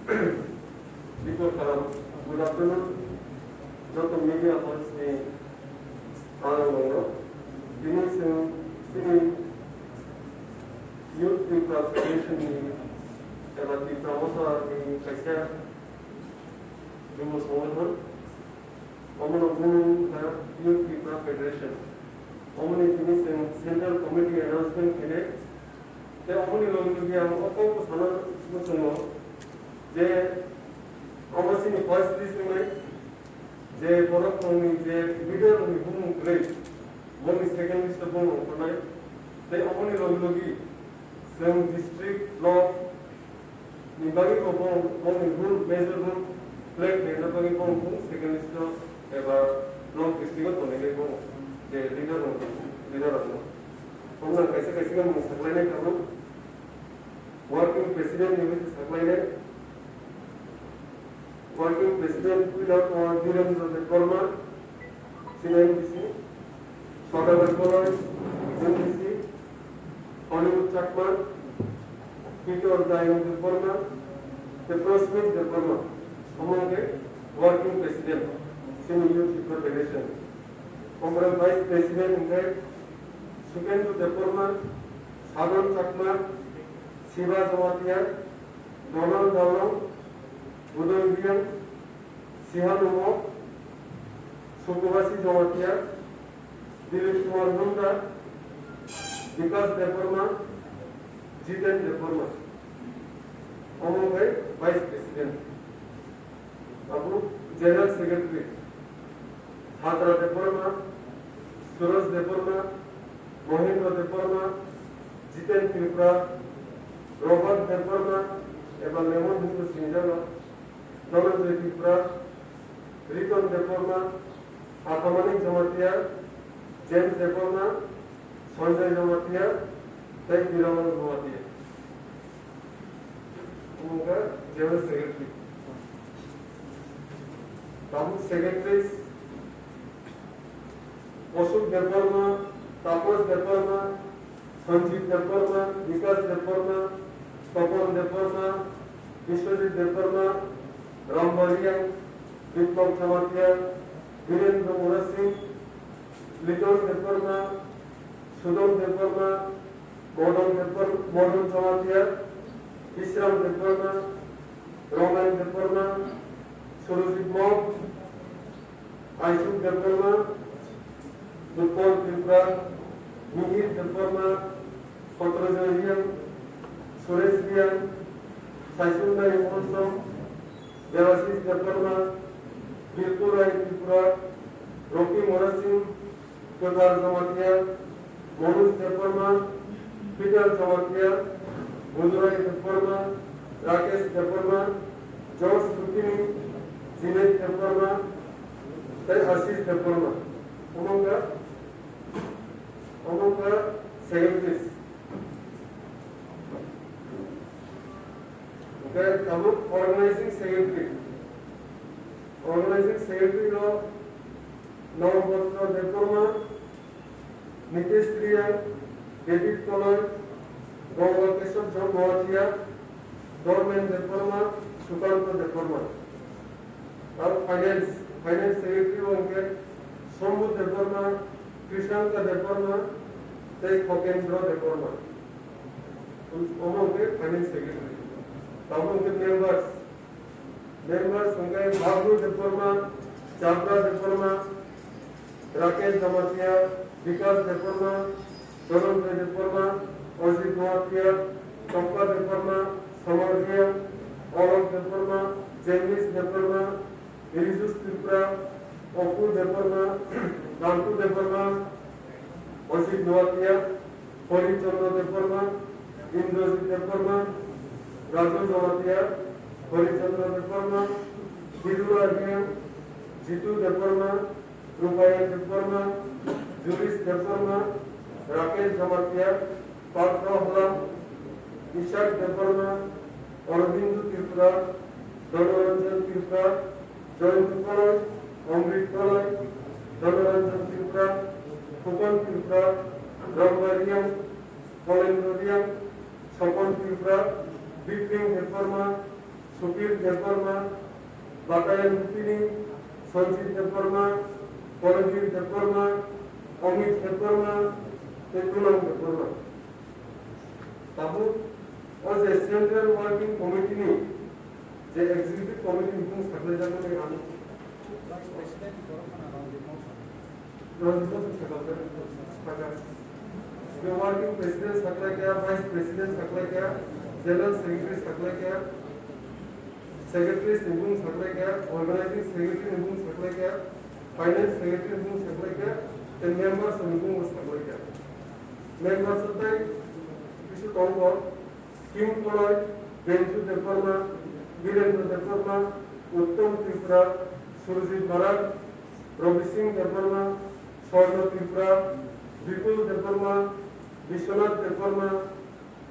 People from good afternoon. Dr. Media holds the honor. Dinesh Singh Youth People Federation about the promoter in Kaisa. Dinesh Mohan. Women of Women Youth People Federation. Women in Central Committee announcement today. The only long to be a focus on যে অবশ্যই first লিসনে যে পরক্ষণে যে video নিপুণ করে বনি second list বন কোনাই তে অমনি লগি সেম ডিস্ট্রিক্ট ব্লক নিবাগি কো বন rule major rule plate Naina বাগি বন সেকেন্ড লিস্ট এবার ব্লক ডিস্ট্রিক্ট তো নেগে বন যে লিডার আপনো তোমরা कैसे कैसे हम सकलाने करो working president Nimit सकलाने Working President Pilot or Dhirendra Devarma, CNBC, Swadha Devarma, NBC, Hollywood Chakman, Peter Dayan Devarma, Pedro Smith Devarma, among the Working President, Senior Youth People Federation. Honorable Vice President Elect, Sukendra Devarma, Sadhan Chakman, Shiva Jamatia, Donald Dawlam, Udon Sihanumo, Sukubasi Jamatia, Dilip Kumar Munda, Vikas Devarma, Jiten Devarma. Among the Vice President. Abu General Secretary, Hadra Devarma, Suraj Devarma, Mohindra Devarma, Jiten Tripura, Robert Devarma, Eva Lemon Hindu Sinjala, Donald Tripura, Riton Devarma, Akamani Jamatia, James Devarma, Sanjay Jamatia, Thank Viraman Jamatia. Umunga General Secretary. Tamu Secretaries, Ashok Devarma, Tapas Devarma, Sanjeev Devarma, Vikas Devarma, Tapan Devarma, Vishwajit Devarma, Ram Bariyan, Viplab Jamatia, Virendra Murasi, Liton Devarma, Sudham Devarma, Modon Jamatia, Isram Devarma, Roman Devarma, Surajit Mob, Aishuk Devarma, Dupol Tripura, Mihir Devarma, Patrajariyan, Suresh Riyan, Saisunda Imonsam, Devashish Devarma, Bilpura Tripura, Rocky Morasi, Kodar Jamatia, Manus Devarma, Peter Jamatia, Mudurai Devarma, Rakesh Devarma, George Lukini, Jinet Devarma, Ashish Devarma. Among the secretaries. Okay, organizing secretary. Organizing secretary of Navabhadra Devarma, Nitesh Triya, David Tolan, Gopalkrishna Jamatia, Dorman Devarma, Sukanta Devarma. Our finance secretary होंगे Somu Devarma, Krishnanta Devarma, Tei Kokendra Devarma. होंगे finance secretary. Among the members होंगे Bhabru Devarma, Chandra Devarma, Rakesh Jamatia, Vikas Devarma, Donald Devarma, Ajit Jamatia, Kampa Devarma, Samarjia, Olaf Devarma, James Devarma, Irisus Tripura, Opu Devarma, Nantu Devarma, Ajit Jamatia, Hori Chandra Devarma, Indrajit Devarma, Raju Jamatia, Hori Chandra Devarma, Hiru Arya, Jitu Devarma, Rupaya Devarma, Juris Devarma, Rakesh Jamatia, Patra Holam, Ishak Devarma, Arvindu Tripura, Dhanaranjan Tripura, Joyant Palai, Amrit Palai, Dhanaranjan Tripura, Fukan Tripura, Rambariam, Polendrodiam, Sapan Tripura, Bipin Devarma, সুকির Debbarma, বাতায়ন রুপিনী, Sanjit Debbarma, পরমবীর দেববর্মা, অমিত দেববর্মা, পুনম দেববর্মা। তারপর ও যে central working committee নি যে executive committee meeting থাকলে যাবে না আমি जो working president सकला क्या, वाइस प्रेसिडेंट सकला क्या, जनरल सेक्रेटरी सकला क्या, सेक्रेटरी सिंबुंग सकला क्या, ऑर्गेनाइजिंग सेक्रेटरी सिंबुंग सकला क्या, फाइनेंस सेक्रेटरी सिंबुंग सकला क्या, ते मेंबर्स सिंबुंग सकला क्या। मेंबर्स होते हैं किसी कौन को किम कोलॉय, बेंचू देववर्मा, वीरेंद्र देववर्मा, उत्तम त्रिपुरा, सुरजीत महाराज, रवि सिंह देववर्मा, स्वर्ण त्रिपुरा, विपुल देववर्मा, विश्वनाथ देववर्मा,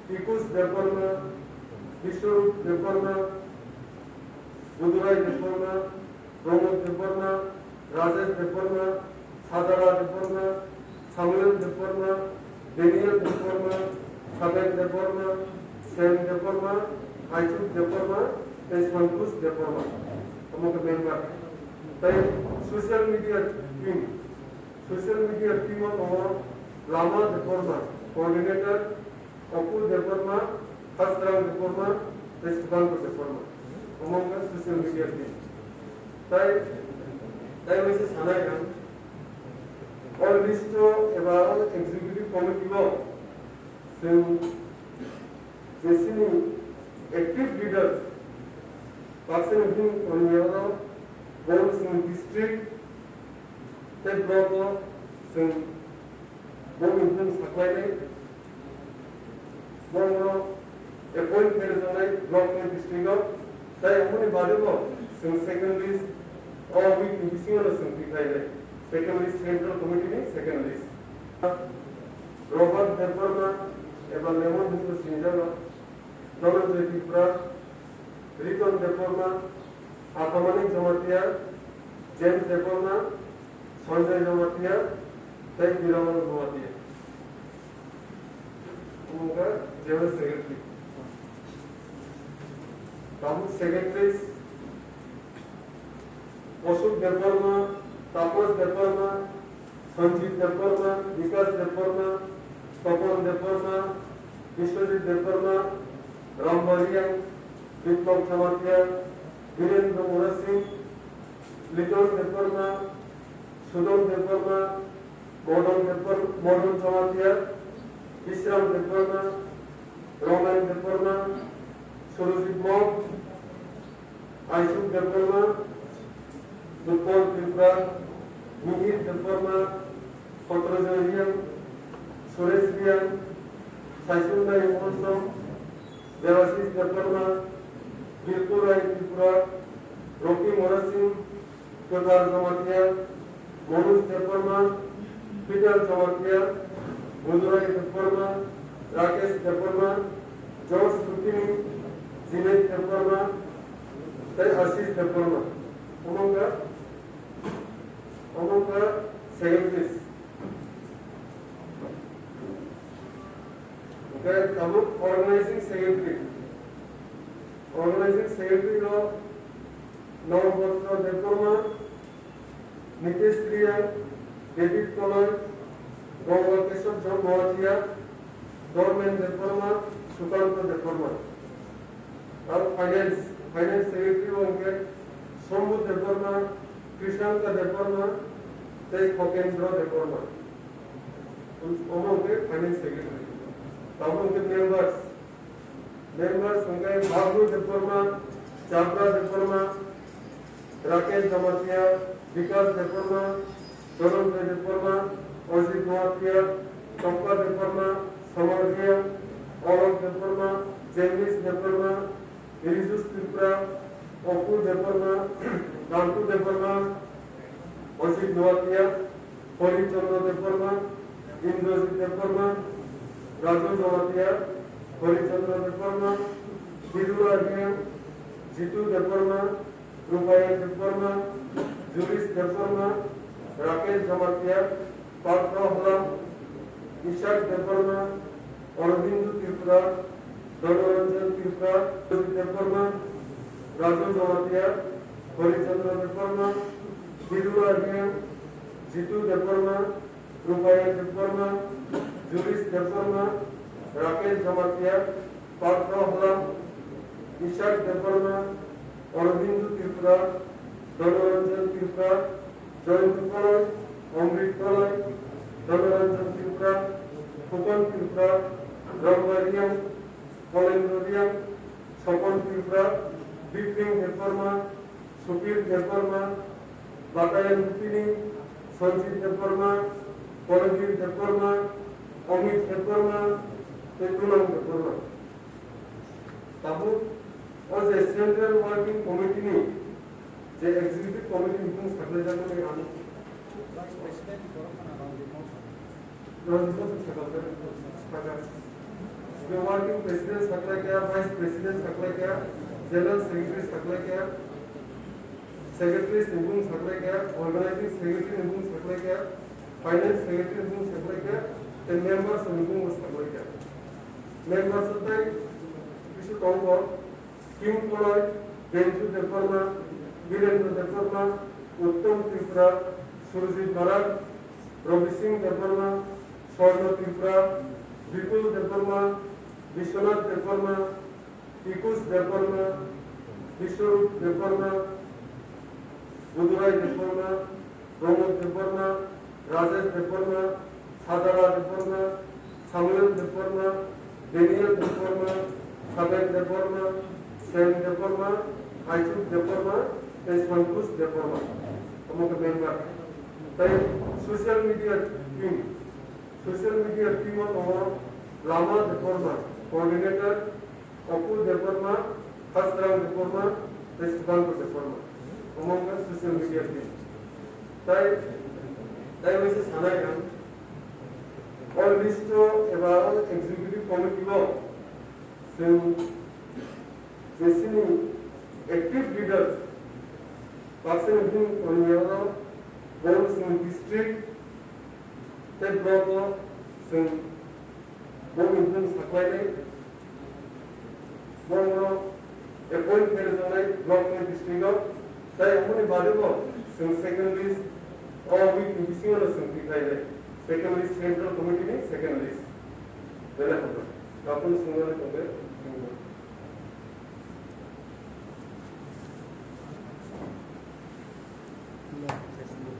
पीकूष देववर्मा, विश्वरूप देववर्मा, बुधराय देववर्मा, प्रमोद देववर्मा, राजेश देववर्मा, सादारा देववर्मा, सामुएल देववर्मा, डेनियल देववर्मा, साबेन देववर्मा, सेन देववर्मा, आइचुक देववर्मा, संतोष देववर्मा। हम लोग मेंबर ताई social media team of Lama Debbarma, coordinator Apul Debbarma, हसराम देववर्मा, सुभांकर देववर्मा। हम लोग सोशल मीडिया टीम ताई वैसे साना है और लिस्ट एबार एग्जीक्यूटिव कमिटी लो जों जेसिनि एक्टिव लीडर्स बाक्सा मिटिं कमियाव बल जों डिस्ट्रिक्ट ते ब्लक जों बल मिटिं साख्लायनाय बल एपॉइंट फेर जानाय ब्लक एंड डिस्ट्रिक्टआव ताई हमनि बादेबो जों सेकेंड लिस्ट और वीक मिटिंग जों दिखायनाय सेकेंड लिस्ट सेंट्रल कमिटी नि सेकेंड लिस्ट रॉबर्ट देववर्मा एबा लेमन हिंदू सिंजाला धनंजय त्रिपुरा रितन देववर्मा आत्मानिक जमातिया जेम्स देववर्मा संजय जमातिया तय विरामन जमातिया उनका जनरल सेक्रेटरी प्रमुख सेक्रेटरीज अशोक देववर्मा तापस देववर्मा संजीव देववर्मा विकास देववर्मा तपन देववर्मा विश्वजीत देववर्मा रामबारिया विप्लव जमातिया वीरेंद्र मोहन सिंह लिटन देववर्मा सुदम देववर्मा मॉडर्न जमातिया विश्राम देववर्मा रोमन देववर्मा सुरजीत मौत आइसुक देववर्मा दुर्गोल त्रिपुरा मिहिर देववर्मा पत्रजयियन सुरेश रियान साइसुंदाई मोहनसम देवाशीष देववर्मा बिल्कुराई त्रिपुरा रोकी मोहन सिंह केदार जमातिया मनोज देववर्मा पीटर जमातिया बुधराई देववर्मा राकेश देववर्मा जॉर्ज रुकिनी जिनेश देववर्मा तय आशीष देववर्मा उनका सेक्रेटरीज अब ऑर्गेनाइजिंग सेक्रेटरी लो नवभद्र देववर्मा नितेश प्रिया डेविड कलर गंगाकेशव जन मोहतिया गवर्नमेंट देववर्मा सुकांत देववर्मा और फाइनेंस सेक्रेटरी होंगे सोमू देववर्मा कृष्णांक देववर्मा तय खगेंद्र देववर्मा उनके फाइनेंस सेक्रेटरी तब उनके मेंबर्स होंगे बाबू देववर्मा चावड़ा देववर्मा राकेश जमातिया विकास देववर्मा धनंजय देववर्मा अजित मोहतिया चंपा देववर्मा समर्जिया औरव देववर्मा जेमिस देववर्मा रिजुस त्रिपुरा अपुल देववर्मा नानकू देववर्मा अजित मोहतिया हरिचंद्र देववर्मा इंद्रजीत देववर्मा राजू जमातिया हरिचंद्र देववर्मा बिरुआरिया जीतू देववर्मा रूपायन देववर्मा जुलिस देववर्मा राकेश जमातिया पात्र हलाम Ishaq Debbarma Arvind Tripura धनरंजन Tripura Debbarma Raju Jamatia, Harichandra Deparma, Hiru Argyan, Jitu Deparma, Rupaya Deparma, Juris Deparma, Rakesh Jamatia, Patra Hula, Ishak Deparma, Arvindu Tripura, Dhanaranjan Tripura, Jayantu Palay, Amrit Palay, Dhanaranjan Tripura, Kupan Tripura, Ramvariam, Polendoriam, Sopan Tripura, Biping Deparma, Supir Deparma, Batayan Rupini, Sanjit Deparma, Polagir Deparma, Amit Deparma, Tetunam Deparma. Tahu, as a central working committee, the executive committee meetings करने जाने में आने the working president सकला क्या, vice president सकला क्या, general secretary सकला क्या, secretary निबुंग सकला क्या, organizing secretary निबुंग सकला क्या, finance secretary निबुंग सकला क्या, the members निबुंग सकला क्या. Members होते हैं किसी कौन को Kim Polay, Benju Deparma, Virendra Deparma, Uttam Tripura, Surjit Bharat, Ravi Singh Deparma, Swarna Tripura, Vipul Deparma, Vishwanath Deparma, Tikus Deparma, Vishwarup Deparma, Budurai Deparma, Pramod Deparma, Rajesh Deparma, Sadara Deparma, Samuel Deparma, Daniel Deparma, Saben Deparma, Sam Deparma, Aichuk Deparma, and Swankus Deparma. Among the members. Social media team of Lama Deparma, coordinator, Apu Deparma, Hasram Deparma, West Bank Deparma. Among the social media team. That was a Sanayan. All list about executive committee law. Basically, active leaders, person who on your goals in district, that block, some home influence supply, one appoint personnel, block in district, that only valuable, some second list, or we can be seen as something like that. Second list, central committee, second list. Then I have to.